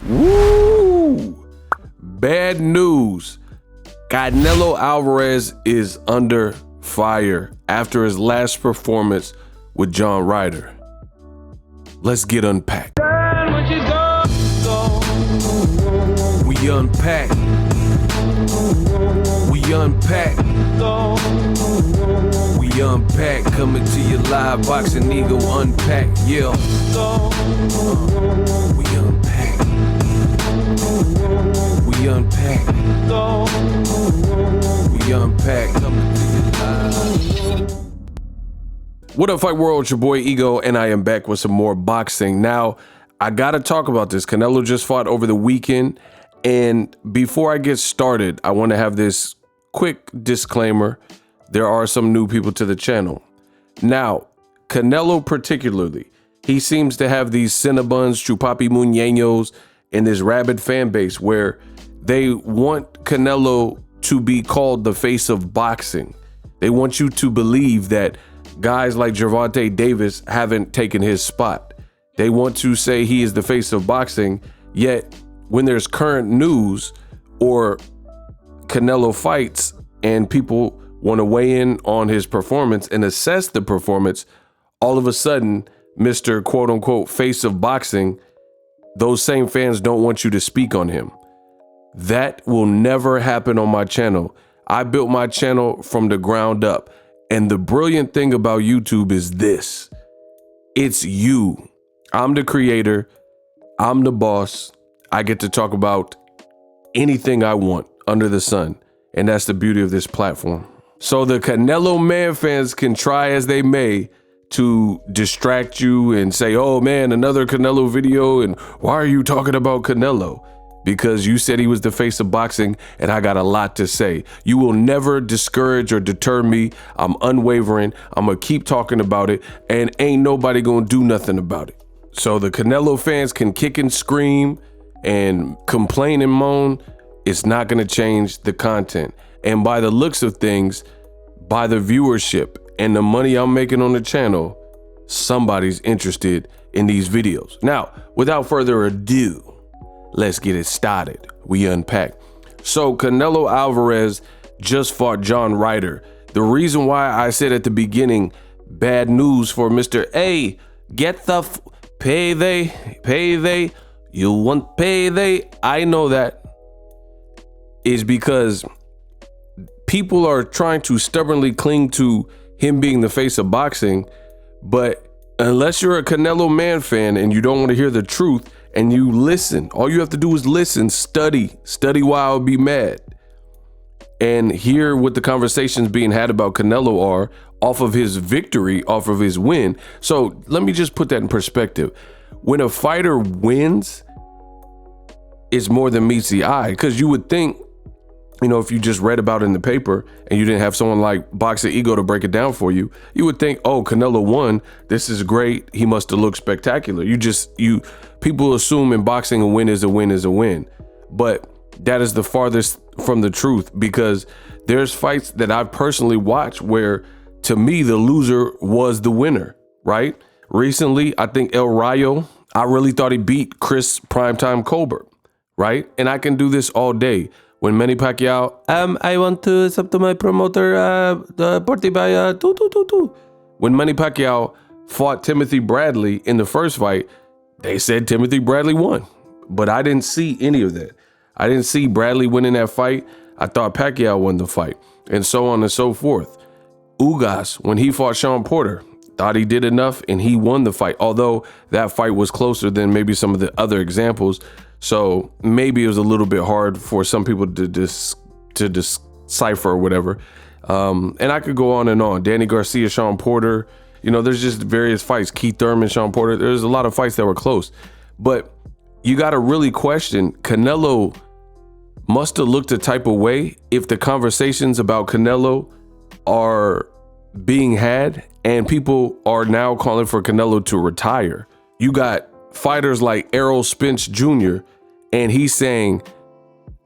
Woo! Bad news. Canelo Alvarez is under fire after his last performance with John Ryder. Let's get unpacked. We unpack. We unpack. We unpack. Coming to you live, Boxingego Unpacked. Yeah. We unpack. We unpack. We unpack. Coming to you live. What up, Fight World? It's your boy Ego, and I am back with some more boxing. Now, I gotta talk about this. Canelo just fought over the weekend, and before I get started, I want to have this quick disclaimer. There are some new people to the channel. Now, Canelo particularly, he seems to have these Cinnabons, Chupapi Muñeños, and this rabid fan base where they want Canelo to be called the face of boxing. They want you to believe that guys like Gervonta Davis haven't taken his spot. They want to say he is the face of boxing, yet when there's current news or Canelo fights and people want to weigh in on his performance and assess the performance, all of a sudden, Mr. quote unquote face of boxing, those same fans don't want you to speak on him. That will never happen on my channel. I built my channel from the ground up. And the brilliant thing about YouTube is this. It's you. I'm the creator. I'm the boss. I get to talk about anything I want under the sun. And that's the beauty of this platform. So the Canelo man fans can try as they may to distract you and say, oh man, another Canelo video. And why are you talking about Canelo? Because you said he was the face of boxing, and I got a lot to say. You will never discourage or deter me. I'm unwavering. I'm gonna keep talking about it, and ain't nobody gonna do nothing about it. So the Canelo fans can kick and scream and complain and moan. It's not gonna change the content. And by the looks of things, by the viewership and the money I'm making on the channel, somebody's interested in these videos. Now, without further ado, let's get it started. We unpack. So Canelo Alvarez just fought John Ryder. The reason why I said at the beginning, bad news for Mr. A, get the payday, you want payday. I know that is because people are trying to stubbornly cling to him being the face of boxing. But unless you're a Canelo man fan and you don't want to hear the truth, and you listen, all you have to do is listen, study why I'll be mad, and hear what the conversations being had about Canelo are off of his victory, off of his win. So let me just put that in perspective. When a fighter wins, it's more than meets the eye, because you would think, you know, if you just read about it in the paper and you didn't have someone like Boxingego to break it down for you, you would think, oh, Canelo won. This is great. He must have looked spectacular. People assume in boxing a win is a win is a win. But that is the farthest from the truth, because there's fights that I've personally watched where, to me, the loser was the winner, right? Recently, I think El Rayo, I really thought he beat Chris Primetime Colbert, right? And I can do this all day. When Manny Pacquiao, I want to sub to my promoter, Portibaya, When Manny Pacquiao fought Timothy Bradley in the first fight, they said Timothy Bradley won. But I didn't see any of that. I didn't see Bradley winning that fight. I thought Pacquiao won the fight, and so on and so forth. Ugas, when he fought Sean Porter, thought he did enough and he won the fight, although that fight was closer than maybe some of the other examples. So maybe it was a little bit hard for some people to decipher or whatever. And I could go on and on. Danny Garcia, Sean Porter, you know, there's just various fights. Keith Thurman, Sean Porter, there's a lot of fights that were close. But you got to really question, Canelo must have looked a type of way if the conversations about Canelo are being had and people are now calling for Canelo to retire. You got fighters like Errol Spence Jr., and he's saying,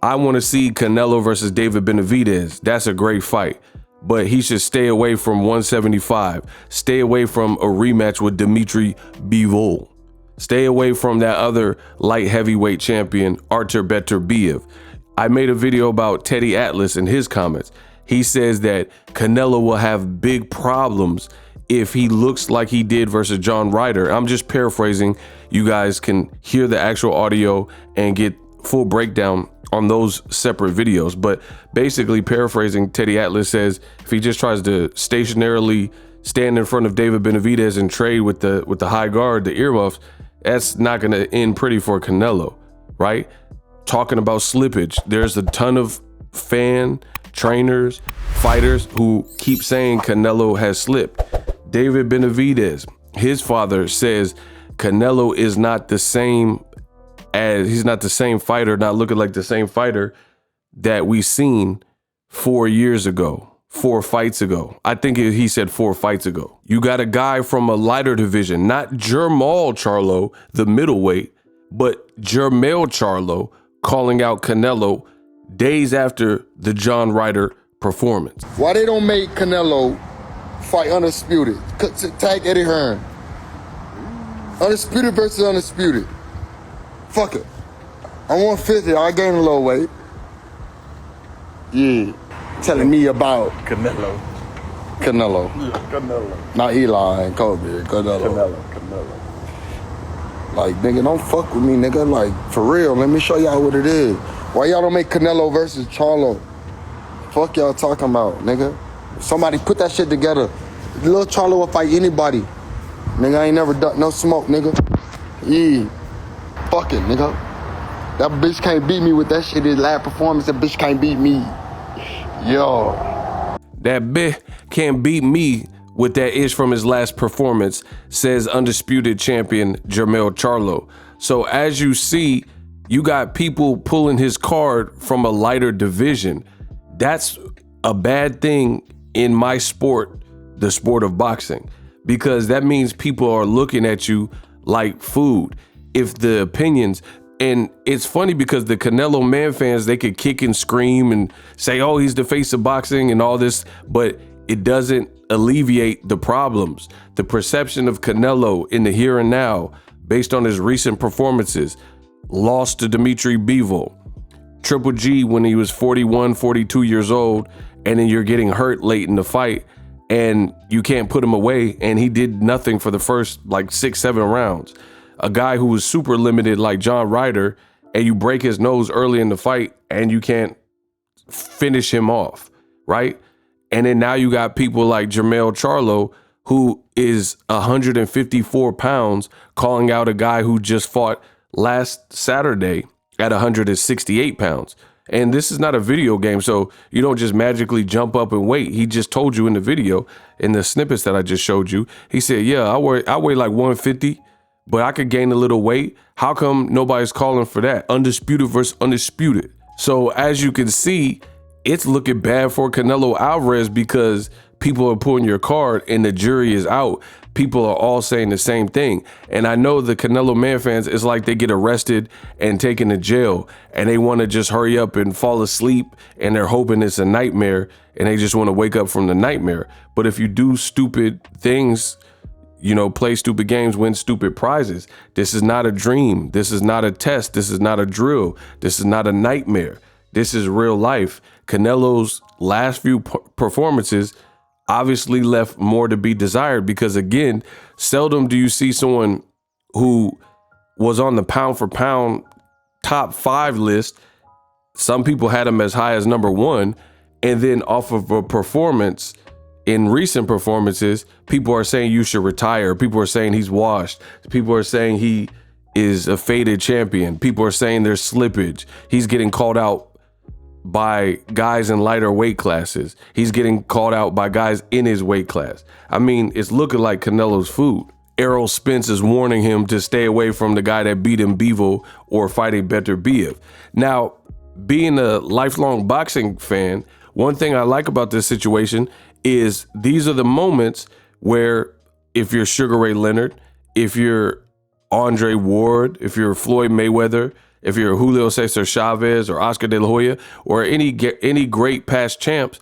I want to see Canelo versus David Benavidez. That's a great fight, but he should stay away from 175. Stay away from a rematch with Dimitri Bivol. Stay away from that other light heavyweight champion, Artur Beterbiev. I made a video about Teddy Atlas in his comments. He says that Canelo will have big problems if he looks like he did versus John Ryder. I'm just paraphrasing. You guys can hear the actual audio and get full breakdown on those separate videos. But basically paraphrasing, Teddy Atlas says if he just tries to stationarily stand in front of David Benavidez and trade with the high guard, the earmuffs, that's not going to end pretty for Canelo, right? Talking about slippage, there's a ton of trainers, fighters who keep saying Canelo has slipped. David Benavidez, his father, says Canelo is not the same he's not the same fighter, not looking like the same fighter that we seen 4 years ago, 4 fights ago. I think he said 4 fights ago. You got a guy from a lighter division, not Jermall Charlo, the middleweight, but Jermell Charlo calling out Canelo days after the John Ryder performance. Why they don't make Canelo fight Undisputed? Tag Eddie Hearn. Undisputed versus Undisputed. Fuck it. I'm 150. I gained a little weight. Yeah. Telling me about Canelo. Yeah, Canelo. Not Eli and Kobe. Canelo. Like, nigga, don't fuck with me, nigga. Like, for real, let me show y'all what it is. Why y'all don't make Canelo versus Charlo? Fuck y'all talking about, nigga. Somebody put that shit together. Little Charlo will fight anybody. Nigga, I ain't never done no smoke, nigga. Yeah. Fuck it, nigga. That bitch can't beat me with that shit. His last performance, that bitch can't beat me. Yo. That bitch can't beat me with that ish from his last performance, says undisputed champion Jermell Charlo. So as you see, you got people pulling his card from a lighter division. That's a bad thing in my sport, the sport of boxing, because that means people are looking at you like food. If the opinions, and it's funny because the Canelo man fans, they could kick and scream and say, oh, he's the face of boxing and all this, but it doesn't alleviate the problems. The perception of Canelo in the here and now, based on his recent performances, lost to Dimitri Bivol, Triple G when he was 41, 42 years old, and then you're getting hurt late in the fight and you can't put him away, and he did nothing for the first like 6-7 rounds. A guy who was super limited like John Ryder, and you break his nose early in the fight and you can't finish him off, right? And then now you got people like Jermell Charlo, who is 154 pounds, calling out a guy who just fought last Saturday at 168 pounds. And this is not a video game, so you don't just magically jump up and wait. He just told you in the video, in the snippets that I just showed you, he said, yeah, I weigh like 150, but I could gain a little weight. How come nobody's calling for that? Undisputed versus undisputed. So as you can see, it's looking bad for Canelo Alvarez because people are pulling your card and the jury is out. People are all saying the same thing. And I know the Canelo man fans, it's like they get arrested and taken to jail and they want to just hurry up and fall asleep and they're hoping it's a nightmare and they just want to wake up from the nightmare. But if you do stupid things, you know, play stupid games, win stupid prizes. This is not a dream. This is not a test. This is not a drill. This is not a nightmare. This is real life. Canelo's last few performances obviously left more to be desired because, again, seldom do you see someone who was on the pound for pound top 5 list. Some people had him as high as number 1. And then off of a performance, in recent performances, people are saying you should retire. People are saying he's washed. People are saying he is a faded champion. People are saying there's slippage. He's getting called out by guys in lighter weight classes. He's getting called out by guys in his weight class. I mean, it's looking like Canelo's food. Errol Spence is warning him to stay away from the guy that beat him, Bivol, or fighting Beterbiev. Now, being a lifelong boxing fan, one thing I like about this situation is these are the moments where if you're Sugar Ray Leonard, if you're Andre Ward, if you're Floyd Mayweather, if you're Julio Cesar Chavez or Oscar De La Hoya or any great past champs,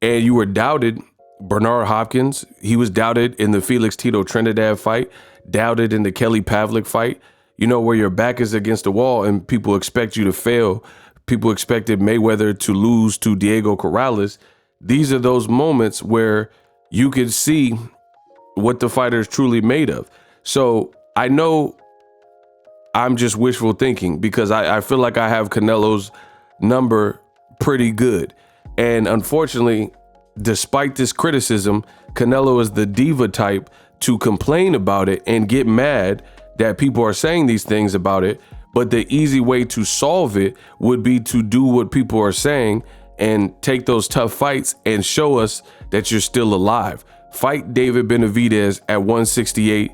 and you were doubted, Bernard Hopkins, he was doubted in the Felix Tito Trinidad fight. doubted in the Kelly Pavlik fight, you know, where your back is against the wall and people expect you to fail. People expected Mayweather to lose to Diego Corrales. These are those moments where you could see what the fighter is truly made of. So I know I'm just wishful thinking because I feel like I have Canelo's number pretty good. And unfortunately, despite this criticism, Canelo is the diva type to complain about it and get mad that people are saying these things about it. But the easy way to solve it would be to do what people are saying and take those tough fights and show us that you're still alive. Fight David Benavidez at 168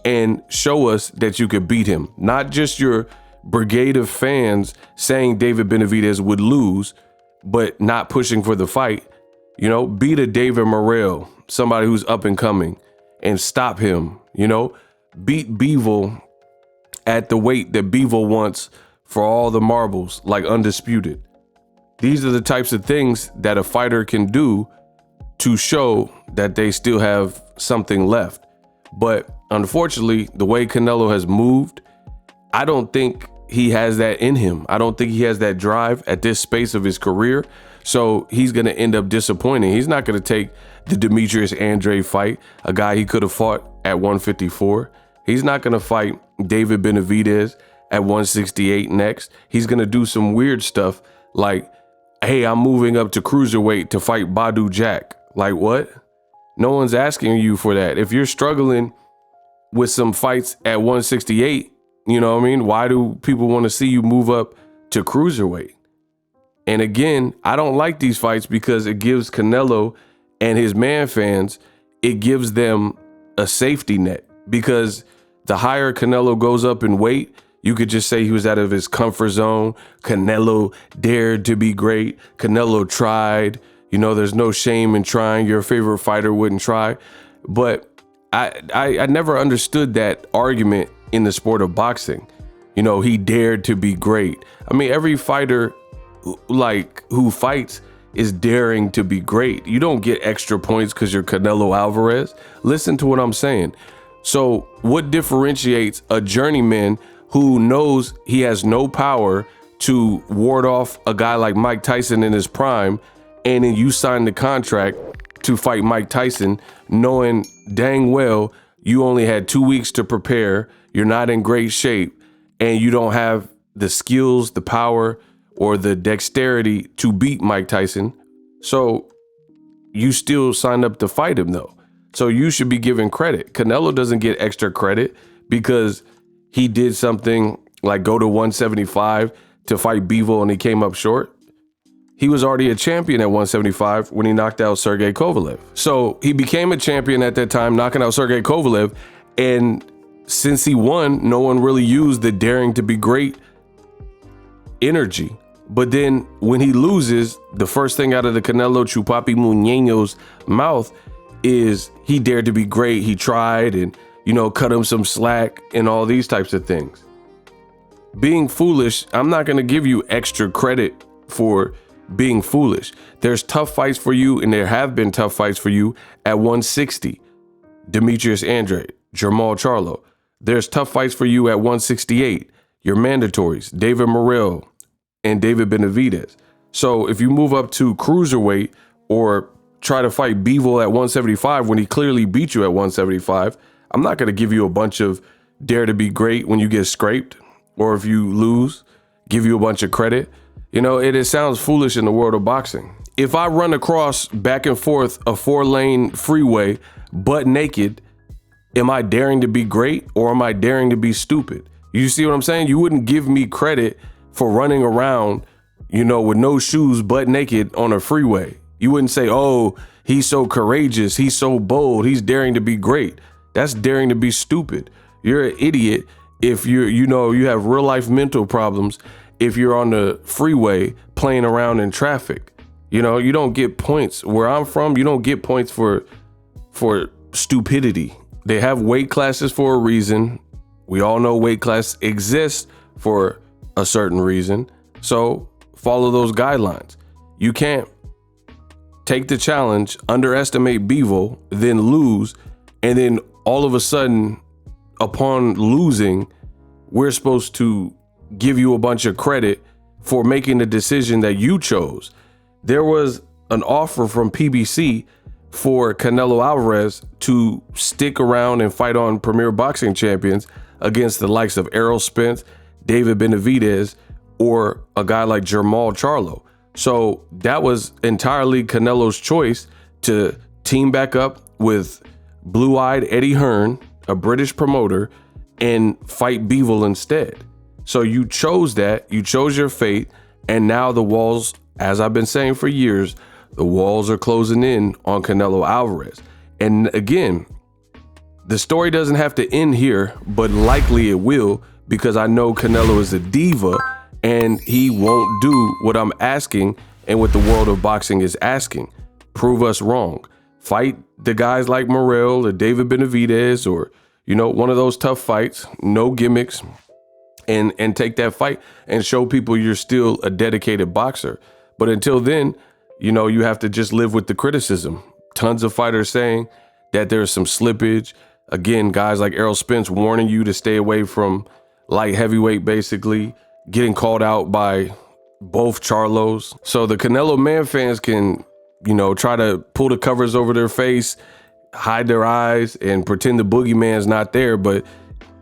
and show us that you could beat him. Not just your brigade of fans saying David Benavidez would lose, but not pushing for the fight. You know, beat a David Morrell, somebody who's up and coming, and stop him. You know, beat Bivol at the weight that Bivol wants for all the marbles, like undisputed. These are the types of things that a fighter can do to show that they still have something left. But unfortunately, the way Canelo has moved, I don't think he has that in him. I don't think he has that drive at this space of his career. So he's going to end up disappointing. He's not going to take the Demetrius Andrade fight, a guy he could have fought at 154. He's not going to fight David Benavidez at 168 next. He's going to do some weird stuff like, hey, I'm moving up to cruiserweight to fight Badu Jack. Like what? No one's asking you for that. If you're struggling with some fights at 168, you know what I mean? Why do people want to see you move up to cruiserweight? And again, I don't like these fights because it gives Canelo and his man fans, it gives them a safety net, because the higher Canelo goes up in weight, you could just say he was out of his comfort zone. Canelo dared to be great. Canelo tried. You know, there's no shame in trying. Your favorite fighter wouldn't try. But I never understood that argument in the sport of boxing. You know, he dared to be great. I mean, every fighter who fights is daring to be great. You don't get extra points because you're Canelo Alvarez. Listen to what I'm saying. So what differentiates a journeyman who knows he has no power to ward off a guy like Mike Tyson in his prime, and then you sign the contract to fight Mike Tyson knowing dang well you only had 2 weeks to prepare, you're not in great shape, and you don't have the skills, the power, or the dexterity to beat Mike Tyson. So you still signed up to fight him though. So you should be given credit. Canelo doesn't get extra credit because he did something like go to 175 to fight Bivol and he came up short. He was already a champion at 175 when he knocked out Sergey Kovalev. So he became a champion at that time, knocking out Sergey Kovalev. And since he won, no one really used the daring to be great energy. But then when he loses, the first thing out of the Canelo Chupapi Muñeño's mouth is he dared to be great. He tried and, you know, cut him some slack and all these types of things. Being foolish, I'm not going to give you extra credit for being foolish. There's tough fights for you, and there have been tough fights for you at 160. Demetrius Andrade, Jermall Charlo. There's tough fights for you at 168. Your mandatories, David Morrell and David Benavidez. So if you move up to cruiserweight or try to fight Bivol at 175 when he clearly beat you at 175, I'm not going to give you a bunch of dare to be great when you get scraped, or if you lose, give you a bunch of credit. You know, it sounds foolish in the world of boxing. If I run across back and forth a 4-lane freeway butt naked, am I daring to be great or am I daring to be stupid? You see what I'm saying? You wouldn't give me credit for running around, you know, with no shoes, butt naked on a freeway. You wouldn't say, oh, he's so courageous, he's so bold, he's daring to be great. That's daring to be stupid. You're an idiot if you have real life mental problems if you're on the freeway playing around in traffic. You know, you don't get points. Where I'm from, you don't get points for stupidity. They have weight classes for a reason. We all know weight class exists for a certain reason. So follow those guidelines. You can't take the challenge, underestimate Bivol, then lose, and then all of a sudden, upon losing, we're supposed to give you a bunch of credit for making the decision that you chose. There was an offer from PBC for Canelo Alvarez to stick around and fight on Premier Boxing Champions against the likes of Errol Spence, David Benavidez, or a guy like Jermall Charlo. So that was entirely Canelo's choice to team back up with blue-eyed Eddie Hearn, a British promoter, and fight Bivol instead. So you chose that, you chose your fate, and now the walls, as I've been saying for years, the walls are closing in on Canelo Alvarez. And again, the story doesn't have to end here, but likely it will, because I know Canelo is a diva and he won't do what I'm asking and what the world of boxing is asking. Prove us wrong. Fight the guys like Morrell or David Benavidez or, you know, one of those tough fights, no gimmicks, and take that fight and show people you're still a dedicated boxer. But until then, you know, you have to just live with the criticism. Tons of fighters saying that there's some slippage. Again, guys like Errol Spence warning you to stay away from light heavyweight, basically getting called out by both Charlos. So the Canelo man fans can, you know, try to pull the covers over their face, hide their eyes, and pretend the boogeyman's not there. But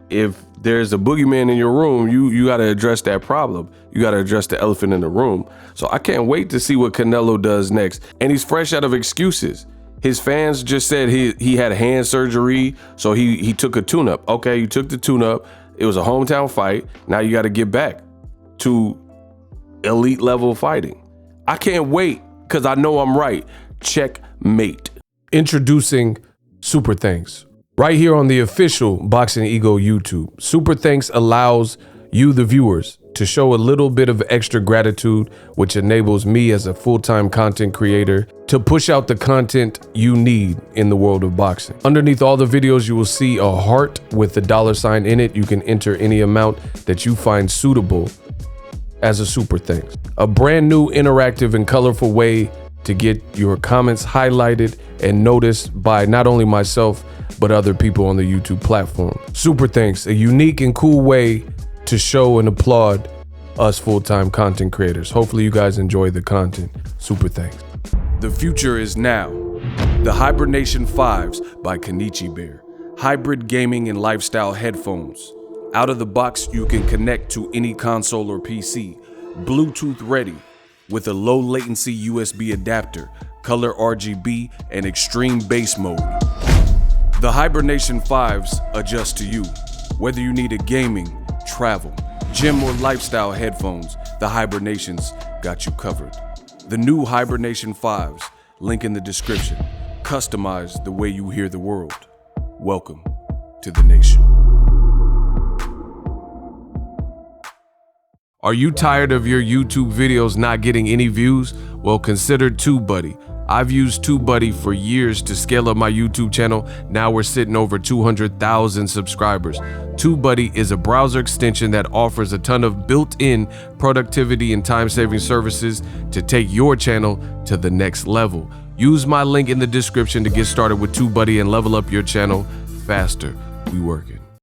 if there's a boogeyman in your room, you got to address that problem. You got to address the elephant in the room. So I can't wait to see what Canelo does next. And he's fresh out of excuses. His fans just said he had hand surgery, so he took a tune-up. Okay, you took the tune-up. It was a hometown fight. Now you got to get back to elite level fighting. I can't wait because I know I'm right. Checkmate. Introducing Super Thanks. Right here on the official Boxingego YouTube. Super Thanks allows you, the viewers, to show a little bit of extra gratitude, which enables me as a full-time content creator to push out the content you need in the world of boxing. Underneath all the videos, you will see a heart with the $sign in it. You can enter any amount that you find suitable as a super thanks. A brand new interactive and colorful way to get your comments highlighted and noticed by not only myself, but other people on the YouTube platform. Super thanks, a unique and cool way to show and applaud us full-time content creators. Hopefully you guys enjoy the content. Super thanks. The future is now. The Hibernation 5s by Kenichi Bear. Hybrid gaming and lifestyle headphones. Out of the box, you can connect to any console or PC. Bluetooth ready with a low latency USB adapter, color RGB, and extreme bass mode. The Hibernation 5s adjust to you. Whether you need a gaming, travel, gym, or lifestyle headphones, the Hibernations got you covered. The new Hibernation 5s, link in the description. Customize the way you hear the world. Welcome to the nation. Are you tired of your YouTube videos not getting any views? Well, consider TubeBuddy. I've used TubeBuddy for years to scale up my YouTube channel. Now we're sitting over 200,000 subscribers. TubeBuddy is a browser extension that offers a ton of built-in productivity and time-saving services to take your channel to the next level. Use my link in the description to get started with TubeBuddy and level up your channel faster. We working.